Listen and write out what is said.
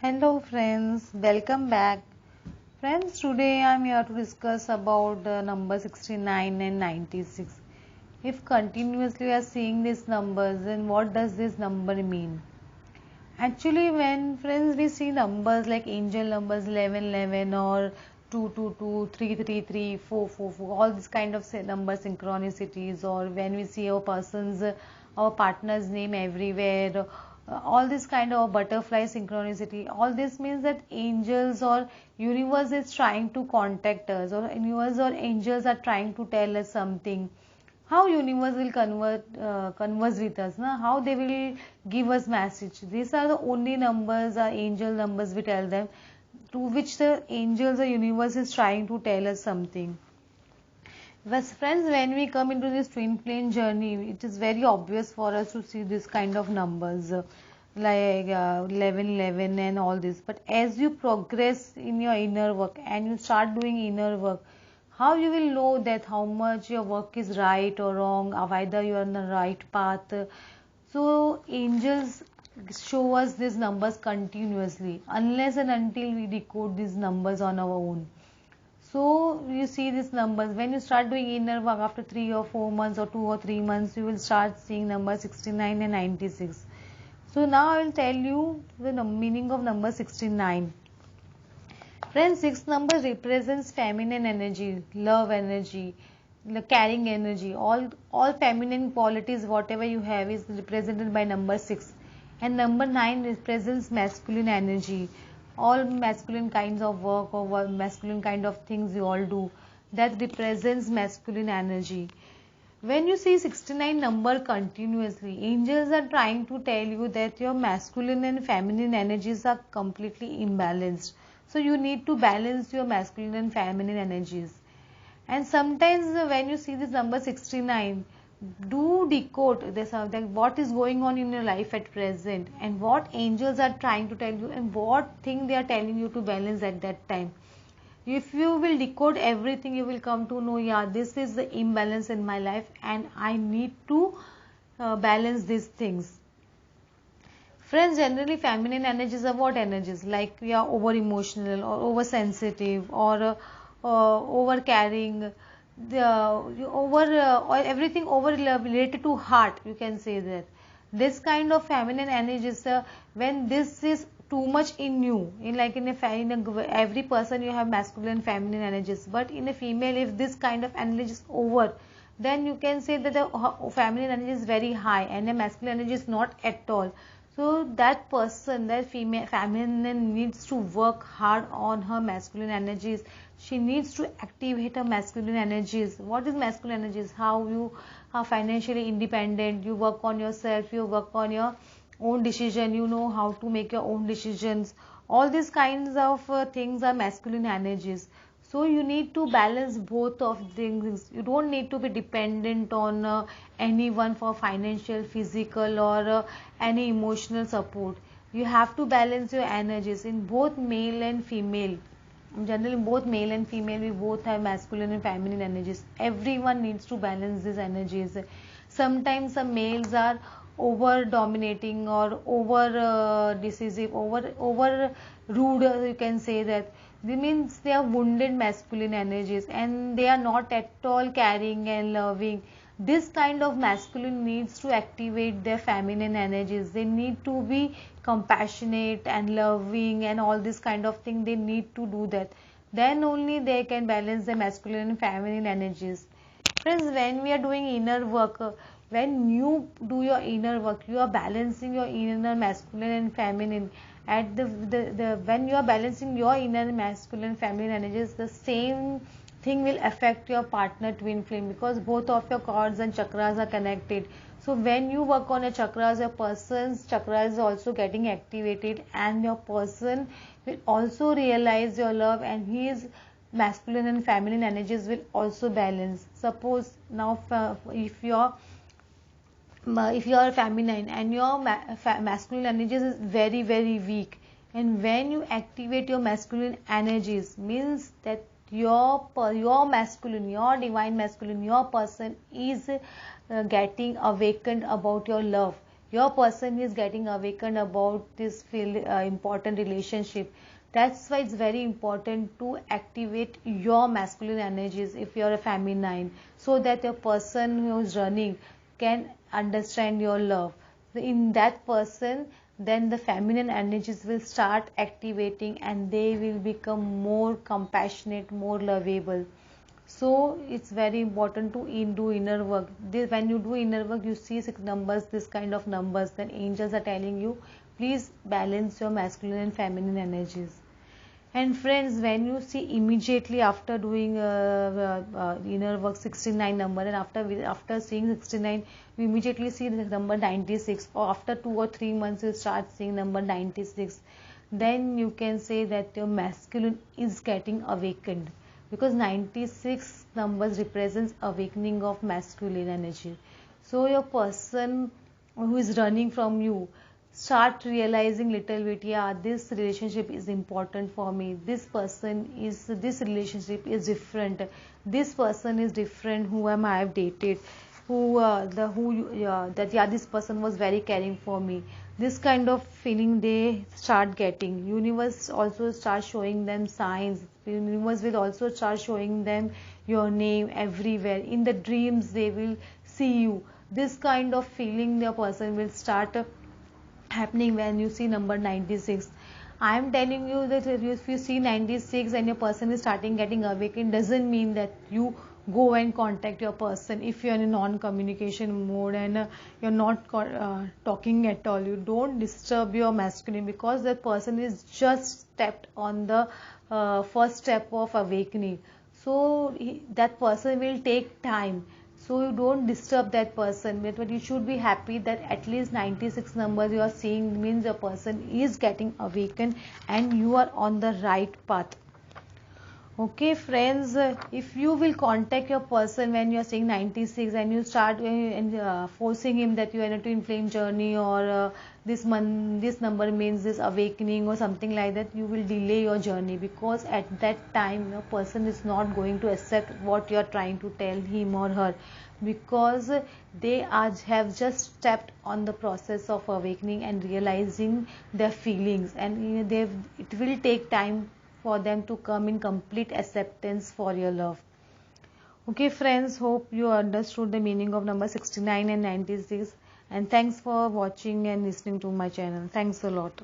Hello friends, welcome back. Friends, today I am here to discuss about the number 69 and 96. If continuously we are seeing these numbers, then what does this number mean? Actually, when friends we see numbers like angel numbers 1111 or 222, 333, 444, all this kind of number synchronicities, or when we see our person's, our partner's name everywhere, all this kind of butterfly synchronicity, all this means that angels or universe is trying to contact us, or universe or angels are trying to tell us something. How universe will converse with us, na? How they will give us message. These are the only numbers, angel numbers, we tell them, to which the angels or universe is trying to tell us something. But friends, when we come into this twin flame journey, it is very obvious for us to see this kind of numbers, like 1111 and all this. But as you progress in your inner work and you start doing inner work, how you will know that how much your work is right or wrong, or whether you are on the right path. So angels show us these numbers continuously unless and until we decode these numbers on our own. So you see these numbers when you start doing inner work after 3 or 4 months or 2 or 3 months, you will start seeing number 69 and 96. So now I will tell you the meaning of number 69. Friends, 6 number represents feminine energy, love energy, the caring energy. All feminine qualities, whatever you have, is represented by number 6. And number 9 represents masculine energy. All masculine kinds of work or masculine kind of things you all do, that represents masculine energy. When you see 69 number continuously, angels are trying to tell you that your masculine and feminine energies are completely imbalanced. So you need to balance your masculine and feminine energies. And sometimes when you see this number 69, do decode this, that what is going on in your life at present and what angels are trying to tell you and what thing they are telling you to balance at that time. If you will decode everything, you will come to know, yeah, this is the imbalance in my life and I need to balance these things. Friends, generally feminine energies are what energies? Like we are over emotional or over sensitive over caring, or everything over related to heart. You can say that this kind of feminine energies, when this is too much in you, every person you have masculine and feminine energies, but in a female, if this kind of energy is over, then you can say that the feminine energy is very high and the masculine energy is not at all. So that person, that female feminine, needs to work hard on her masculine energies. She needs to activate her masculine energies. What is masculine energies? How you are financially independent, you work on yourself, you work on your own decision, you know how to make your own decisions. All these kinds of things are masculine energies. So you need to balance both of things. You don't need to be dependent on anyone for financial, physical, or any emotional support. You have to balance your energies in both male and female. Generally, both male and female, we both have masculine and feminine energies. Everyone needs to balance these energies. Sometimes some males are over dominating or over decisive, over rude. You can say that they means they are wounded masculine energies and they are not at all caring and loving. This kind of masculine needs to activate their feminine energies. They need to be compassionate and loving and all this kind of thing. They need to do that. Then only they can balance the masculine and feminine energies. Friends, when we are doing inner work, when you do your inner work, you are balancing your inner masculine and feminine. At the when you are balancing your inner masculine and feminine energies, the same thing will affect your partner twin flame, because both of your cords and chakras are connected. So when you work on your chakras, your person's chakra is also getting activated and your person will also realize your love and he is masculine and feminine energies will also balance. Suppose now if you are feminine and your masculine energies is very weak, and when you activate your masculine energies, means that your masculine, your divine masculine, your person is getting awakened about your love. Your person is getting awakened about this important relationship. That's why it's very important to activate your masculine energies if you're a feminine, so that your person who's running can understand your love. In that person, then the feminine energies will start activating and they will become more compassionate, more lovable. So it's very important to do inner work. When you do inner work, you see six numbers, this kind of numbers, then angels are telling you, please balance your masculine and feminine energies. And friends, when you see immediately after doing inner work 69 number, and after seeing 69, you immediately see the number 96, or after 2 or 3 months you start seeing number 96, then you can say that your masculine is getting awakened, because 96 numbers represents awakening of masculine energy. So your person who is running from you start realizing little bit, yeah, this relationship is important for me, this relationship is different, this person is different whom I have dated, that yeah, this person was very caring for me. This kind of feeling they start getting. Universe also start showing them signs. Universe will also start showing them your name everywhere. In the dreams they will see you. This kind of feeling the person will start happening when you see number 96. I am telling you that if you see 96 and your person is starting getting awakened, doesn't mean that you go and contact your person if you are in non-communication mode and you're not talking at all. You don't disturb your masculine, because that person is just stepped on the first step of awakening. So that person will take time, so you don't disturb that person. But you should be happy that at least 96 numbers you are seeing means your person is getting awakened and you are on the right path. Okay friends, if you will contact your person when you are saying 96 and you start forcing him that you are in a twin flame journey, or this number means this awakening or something like that, you will delay your journey, because at that time your person is not going to accept what you are trying to tell him or her, because they have just stepped on the process of awakening and realizing their feelings, and it will take time for them to come in complete acceptance for your love. Okay friends, hope you understood the meaning of number 69 and 96, and thanks for watching and listening to my channel. Thanks a lot.